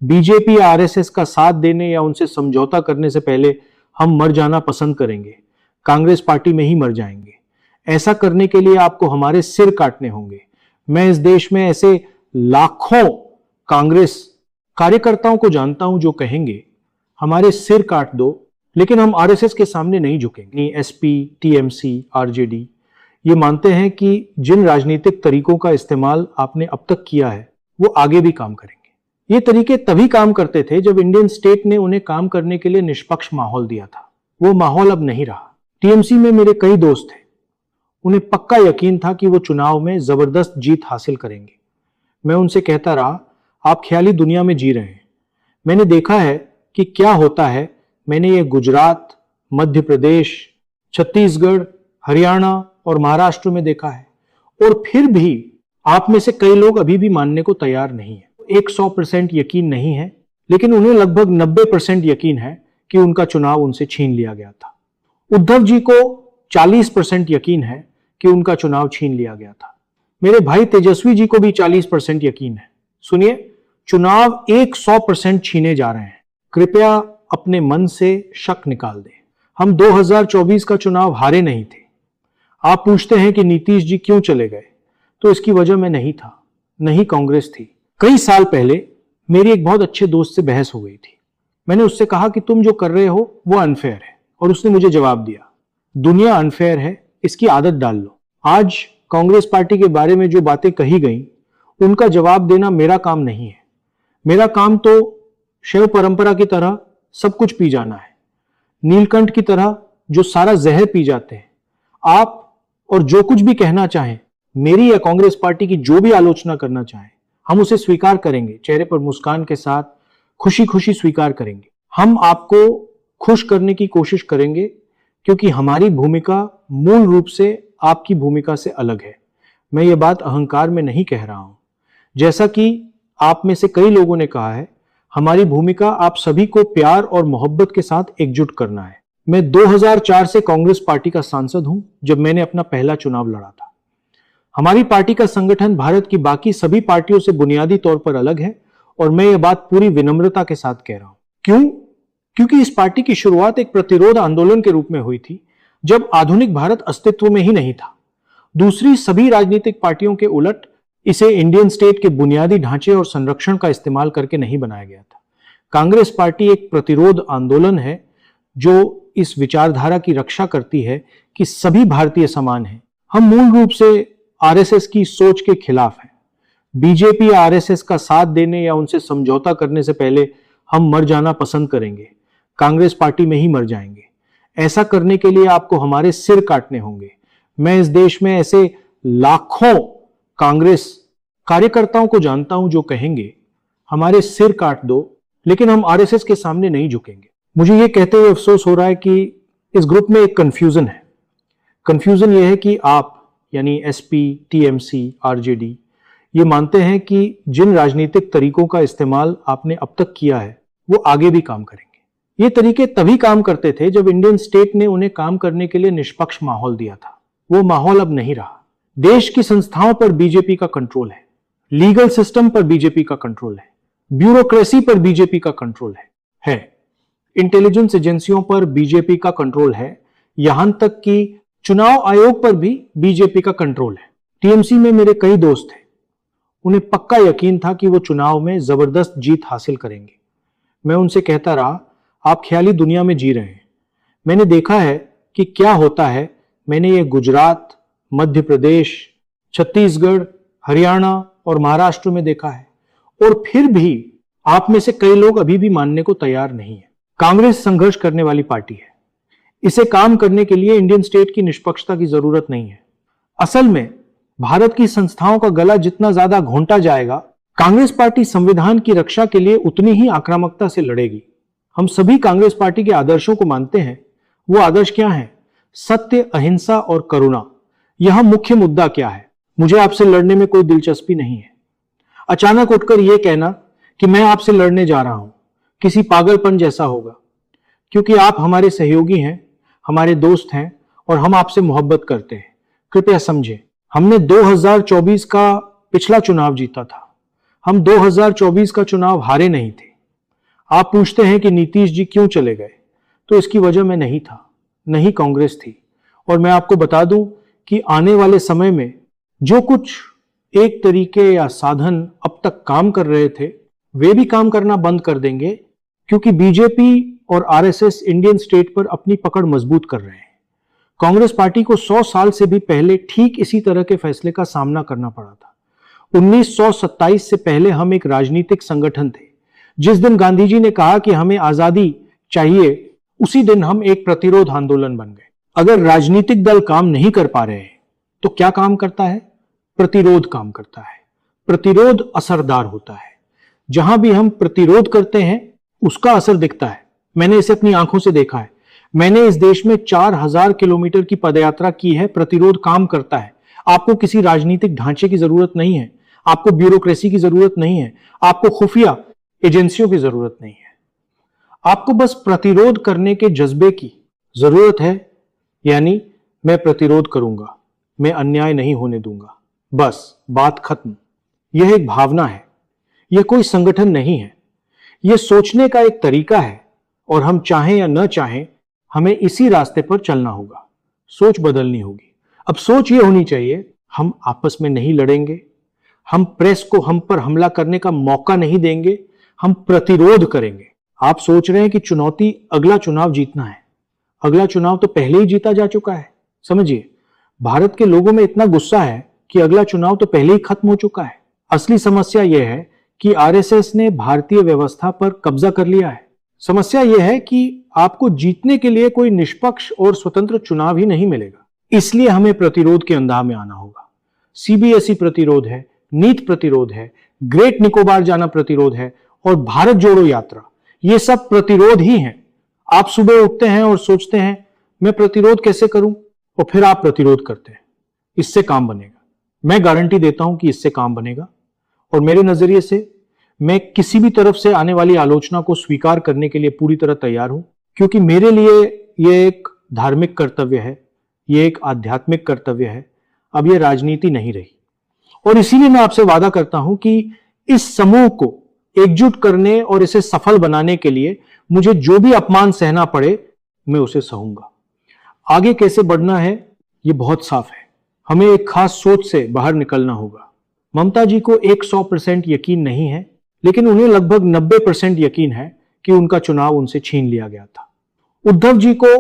BJP या RSS का साथ देने या उनसे समझौता करने से पहले हम मर जाना पसंद करेंगे, कांग्रेस पार्टी में ही मर जाएंगे। ऐसा करने के लिए आपको हमारे सिर काटने होंगे। मैं इस देश में ऐसे लाखों कांग्रेस कार्यकर्ताओं को जानता हूं जो कहेंगे हमारे सिर काट दो, लेकिन हम आरएसएस के सामने नहीं झुकेंगे। एसपी, टीएमसी, आरजेडी ये मानते हैं कि जिन राजनीतिक तरीकों का इस्तेमाल आपने अब तक किया है वो आगे भी काम करेंगे। ये तरीके तभी काम करते थे जब इंडियन स्टेट ने उन्हें काम करने के लिए निष्पक्ष माहौल दिया था। वो माहौल अब नहीं रहा। टीएमसी में मेरे कई दोस्त थे, उन्हें पक्का यकीन था कि वो चुनाव में जबरदस्त जीत हासिल करेंगे। मैं उनसे कहता रहा, आप ख्याली दुनिया में जी रहे हैं। मैंने देखा है कि क्या होता है। मैंने ये गुजरात, मध्य प्रदेश, छत्तीसगढ़, हरियाणा और महाराष्ट्र में देखा है, और फिर भी आप में से कई लोग अभी भी मानने को तैयार नहीं है। 100% यकीन नहीं है, लेकिन उन्हें लगभग 90% यकीन है कि उनका चुनाव उनसे छीन लिया गया था। उद्धव जी को 40% यकीन है कि उनका चुनाव छीन लिया गया था। मेरे भाई तेजस्वी जी को भी 40% यकीन है। सुनिए, चुनाव 100% छीने जा रहे हैं। कृपया अपने मन से शक निकाल दें। हम 2024 का चुनाव हारे नहीं थे। आप पूछते हैं कि नीतीश जी क्यों चले गए, तो इसकी वजह मैं नहीं था, नहीं कांग्रेस थी। कई साल पहले मेरी एक बहुत अच्छे दोस्त से बहस हो गई थी। मैंने उससे कहा कि तुम जो कर रहे हो वो अनफेयर है, और उसने मुझे जवाब दिया, दुनिया अनफेयर है, इसकी आदत डाल लो। आज कांग्रेस पार्टी के बारे में जो बातें कही गई उनका जवाब देना मेरा काम नहीं है। मेरा काम तो शैव परंपरा की तरह सब कुछ पी जाना है, नीलकंठ की तरह जो सारा जहर पी जाते हैं। आप और जो कुछ भी कहना चाहें, मेरी या कांग्रेस पार्टी की जो भी आलोचना करना चाहें, हम उसे स्वीकार करेंगे, चेहरे पर मुस्कान के साथ खुशी खुशी स्वीकार करेंगे। हम आपको खुश करने की कोशिश करेंगे, क्योंकि हमारी भूमिका मूल रूप से आपकी भूमिका से अलग है। मैं ये बात अहंकार में नहीं कह रहा हूं। जैसा कि आप में से कई लोगों ने कहा है, हमारी भूमिका आप सभी को प्यार और मोहब्बत के साथ एकजुट करना है। मैं 2004 से कांग्रेस पार्टी का सांसद हूं, जब मैंने अपना पहला चुनाव लड़ा था। हमारी पार्टी का संगठन भारत की बाकी सभी पार्टियों से बुनियादी तौर पर अलग है, और मैं ये बात पूरी विनम्रता के साथ कह रहा हूं। क्यों? क्योंकि इस पार्टी की शुरुआत एक प्रतिरोध आंदोलन के रूप में हुई थी, जब आधुनिक भारत अस्तित्व में ही नहीं था। दूसरी सभी राजनीतिक पार्टियों के उलट इसे इंडियन स्टेट के बुनियादी ढांचे और संरक्षण का इस्तेमाल करके नहीं बनाया गया था। कांग्रेस पार्टी एक प्रतिरोध आंदोलन है जो इस विचारधारा की रक्षा करती है कि सभी भारतीय समान हैं। हम मूल रूप से आरएसएस की सोच के खिलाफ हैं। बीजेपी या आरएसएस का साथ देने या उनसे समझौता करने से पहले हम मर जाना पसंद करेंगे, कांग्रेस पार्टी में ही मर जाएंगे। ऐसा करने के लिए आपको हमारे सिर काटने होंगे। मैं इस देश में ऐसे लाखों कांग्रेस कार्यकर्ताओं को जानता हूं जो कहेंगे हमारे सिर काट दो, लेकिन हम आरएसएस के सामने नहीं झुकेंगे। मुझे यह कहते हुए अफसोस हो रहा है कि इस ग्रुप में एक कंफ्यूजन है। कंफ्यूजन यह है कि आप यानी एसपी, टीएमसी, आरजेडी ये मानते हैं कि जिन राजनीतिक तरीकों का इस्तेमाल आपने अब तक किया है वो आगे भी काम करेंगे। ये तरीके तभी काम करते थे जब इंडियन स्टेट ने उन्हें काम करने के लिए निष्पक्ष माहौल दिया था। वो माहौल अब नहीं रहा। देश की संस्थाओं पर बीजेपी का कंट्रोल है, लीगल सिस्टम पर बीजेपी का कंट्रोल है, ब्यूरोक्रेसी पर बीजेपी का कंट्रोल है। इंटेलिजेंस एजेंसियों पर बीजेपी का कंट्रोल है, यहां तक कि चुनाव आयोग पर भी बीजेपी का कंट्रोल है। टीएमसी में मेरे कई दोस्त थे, उन्हें पक्का यकीन था कि वो चुनाव में जबरदस्त जीत हासिल करेंगे। मैं उनसे कहता रहा, आप ख्याली दुनिया में जी रहे हैं। मैंने देखा है कि क्या होता है। मैंने ये गुजरात, मध्य प्रदेश, छत्तीसगढ़, हरियाणा और महाराष्ट्र में देखा है, और फिर भी आप में से कई लोग अभी भी मानने को तैयार नहीं है। कांग्रेस संघर्ष करने वाली पार्टी है। इसे काम करने के लिए इंडियन स्टेट की निष्पक्षता की जरूरत नहीं है। असल में भारत की संस्थाओं का गला जितना ज्यादा घोंटा जाएगा, कांग्रेस पार्टी संविधान की रक्षा के लिए उतनी ही आक्रामकता से लड़ेगी। हम सभी कांग्रेस पार्टी के आदर्शों को मानते हैं। वो आदर्श क्या हैं? सत्य, अहिंसा और करुणा। यह मुख्य मुद्दा क्या है? मुझे आपसे लड़ने में कोई दिलचस्पी नहीं है। अचानक उठकर यह कहना कि मैं आपसे लड़ने जा रहा हूं किसी पागलपन जैसा होगा, क्योंकि आप हमारे सहयोगी हैं, हमारे दोस्त हैं, और हम आपसे मोहब्बत करते हैं। कृपया समझें, हमने 2024 का पिछला चुनाव जीता था। हम 2024 का चुनाव हारे नहीं थे। आप पूछते हैं कि नीतीश जी क्यों चले गए, तो इसकी वजह मैं नहीं था, नहीं कांग्रेस थी। और मैं आपको बता दूं कि आने वाले समय में जो कुछ एक तरीके या साधन अब तक काम कर रहे थे, वे भी काम करना बंद कर देंगे, क्योंकि बीजेपी और आरएसएस इंडियन स्टेट पर अपनी पकड़ मजबूत कर रहे हैं। कांग्रेस पार्टी को 100 साल से भी पहले ठीक इसी तरह के फैसले का सामना करना पड़ा था। 1927 से पहले हम एक राजनीतिक संगठन थे। जिस दिन गांधी जी ने कहा कि हमें आजादी चाहिए, उसी दिन हम एक प्रतिरोध आंदोलन बन गए। अगर राजनीतिक दल काम नहीं कर पा रहे हैं तो क्या काम करता है? प्रतिरोध काम करता है। प्रतिरोध असरदार होता है। जहां भी हम प्रतिरोध करते हैं उसका असर दिखता है। मैंने इसे अपनी आंखों से देखा है। मैंने इस देश में 4000 किलोमीटर की पदयात्रा की है। प्रतिरोध काम करता है। आपको किसी राजनीतिक ढांचे की जरूरत नहीं है, आपको ब्यूरोक्रेसी की जरूरत नहीं है, आपको खुफिया एजेंसियों की जरूरत नहीं है। आपको बस प्रतिरोध करने के जज्बे की जरूरत है। यानी मैं प्रतिरोध करूंगा, मैं अन्याय नहीं होने दूंगा, बस बात खत्म। यह एक भावना है, यह कोई संगठन नहीं है। यह सोचने का एक तरीका है और हम चाहें या न चाहें हमें इसी रास्ते पर चलना होगा। सोच बदलनी होगी। अब सोच ये होनी चाहिए, हम आपस में नहीं लड़ेंगे, हम प्रेस को हम पर हमला करने का मौका नहीं देंगे, हम प्रतिरोध करेंगे। आप सोच रहे हैं कि चुनौती अगला चुनाव जीतना है। अगला चुनाव तो पहले ही जीता जा चुका है। समझिए, भारत के लोगों में इतना गुस्सा है कि अगला चुनाव तो पहले ही खत्म हो चुका है। असली समस्या यह है कि आरएसएस ने भारतीय व्यवस्था पर कब्जा कर लिया है। समस्या यह है कि आपको जीतने के लिए कोई निष्पक्ष और स्वतंत्र चुनाव ही नहीं मिलेगा। इसलिए हमें प्रतिरोध के अंदाज में आना होगा। सीबीएसई प्रतिरोध है, नीट प्रतिरोध है, ग्रेट निकोबार जाना प्रतिरोध है और भारत जोड़ो यात्रा, ये सब प्रतिरोध ही हैं। आप सुबह उठते हैं और सोचते हैं मैं प्रतिरोध कैसे करूं, और फिर आप प्रतिरोध करते हैं। इससे काम बनेगा। मैं गारंटी देता हूं कि इससे काम बनेगा। और मेरे नजरिए से मैं किसी भी तरफ से आने वाली आलोचना को स्वीकार करने के लिए पूरी तरह तैयार हूं, क्योंकि मेरे लिए यह एक धार्मिक कर्तव्य है, यह एक आध्यात्मिक कर्तव्य है। अब यह राजनीति नहीं रही। और इसीलिए मैं आपसे वादा करता हूं कि इस समूह को एकजुट करने और इसे सफल बनाने के लिए मुझे जो भी अपमान सहना पड़े, मैं उसे सहूंगा। आगे कैसे बढ़ना है यह बहुत साफ है। हमें एक खास सोच से बाहर निकलना होगा। ममता जी को 100% यकीन नहीं है, लेकिन उन्हें लगभग 90% यकीन है कि उनका चुनाव उनसे छीन लिया गया था। उद्धव जी को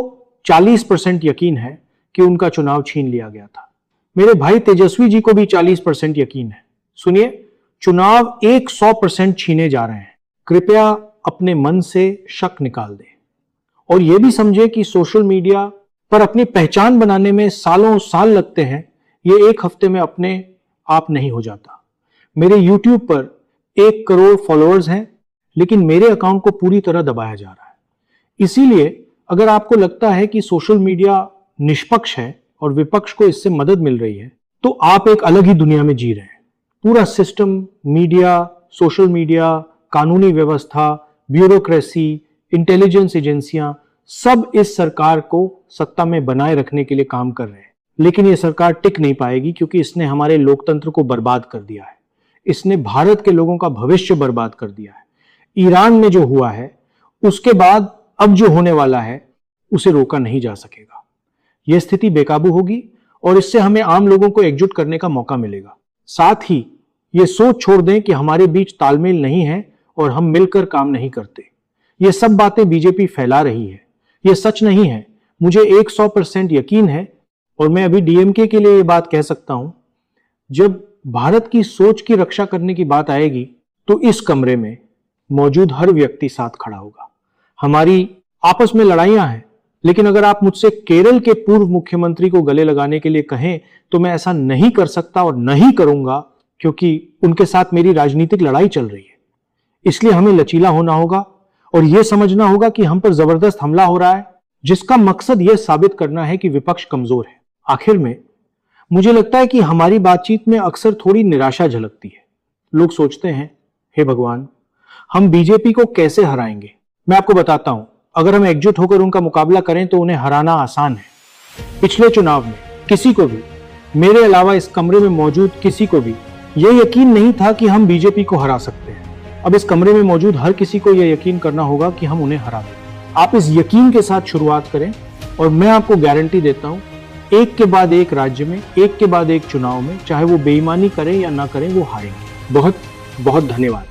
40% यकीन है कि उनका चुनाव छीन लिया गया था। मेरे भाई तेजस्वी जी को भी 40% यकीन है। सुनिए, चुनाव 100% छीने जा रहे हैं। कृपया अपने मन से शक निकाल दें और यह भी समझे कि सोशल मीडिया पर अपनी पहचान बनाने में सालों साल लगते हैं। यह एक हफ्ते में अपने आप नहीं हो जाता। मेरे YouTube पर 1 करोड़ फॉलोअर्स हैं, लेकिन मेरे अकाउंट को पूरी तरह दबाया जा रहा है। इसीलिए अगर आपको लगता है कि सोशल मीडिया निष्पक्ष है और विपक्ष को इससे मदद मिल रही है, तो आप एक अलग ही दुनिया में जी रहे हैं। पूरा सिस्टम, मीडिया, सोशल मीडिया, कानूनी व्यवस्था, ब्यूरोक्रेसी, इंटेलिजेंस एजेंसियां, सब इस सरकार को सत्ता में बनाए रखने के लिए काम कर रहे हैं। लेकिन यह सरकार टिक नहीं पाएगी, क्योंकि इसने हमारे लोकतंत्र को बर्बाद कर दिया है। इसने भारत के लोगों का भविष्य बर्बाद कर दिया है। ईरान में जो हुआ है, उसके बाद अब जो होने वाला है, उसे रोका नहीं जा सकेगा। यह स्थिति बेकाबू होगी और इससे हमें आम लोगों को एकजुट करने का मौका मिलेगा। साथ ही यह सोच छोड़ दें कि हमारे बीच तालमेल नहीं है और हम मिलकर काम नहीं करते। ये सब बातें बीजेपी फैला रही है, यह सच नहीं है। मुझे 100% यकीन है और मैं अभी डीएमके के लिए यह बात कह सकता हूं, जब भारत की सोच की रक्षा करने की बात आएगी तो इस कमरे में मौजूद हर व्यक्ति साथ खड़ा होगा। हमारी आपस में लड़ाइयां हैं, लेकिन अगर आप मुझसे केरल के पूर्व मुख्यमंत्री को गले लगाने के लिए कहें तो मैं ऐसा नहीं कर सकता और नहीं करूंगा, क्योंकि उनके साथ मेरी राजनीतिक लड़ाई चल रही है। इसलिए हमें लचीला होना होगा और यह समझना होगा कि हम पर जबरदस्त हमला हो रहा है, जिसका मकसद यह साबित करना है कि विपक्ष कमजोर है। आखिर में मुझे लगता है कि हमारी बातचीत में अक्सर थोड़ी निराशा झलकती है। लोग सोचते हैं, हे भगवान, हम बीजेपी को कैसे हराएंगे। मैं आपको बताता हूं, अगर हम एकजुट होकर उनका मुकाबला करें तो उन्हें हराना आसान है। पिछले चुनाव में किसी को भी, मेरे अलावा इस कमरे में मौजूद किसी को भी, यह यकीन नहीं था कि हम बीजेपी को हरा सकते हैं। अब इस कमरे में मौजूद हर किसी को यह यकीन करना होगा कि हम उन्हें हरा देंगे। आप इस यकीन के साथ शुरुआत करें और मैं आपको गारंटी देता हूं, एक के बाद एक राज्य में, एक के बाद एक चुनाव में, चाहे वो बेईमानी करें या ना करें, वो हारेंगे। बहुत बहुत धन्यवाद।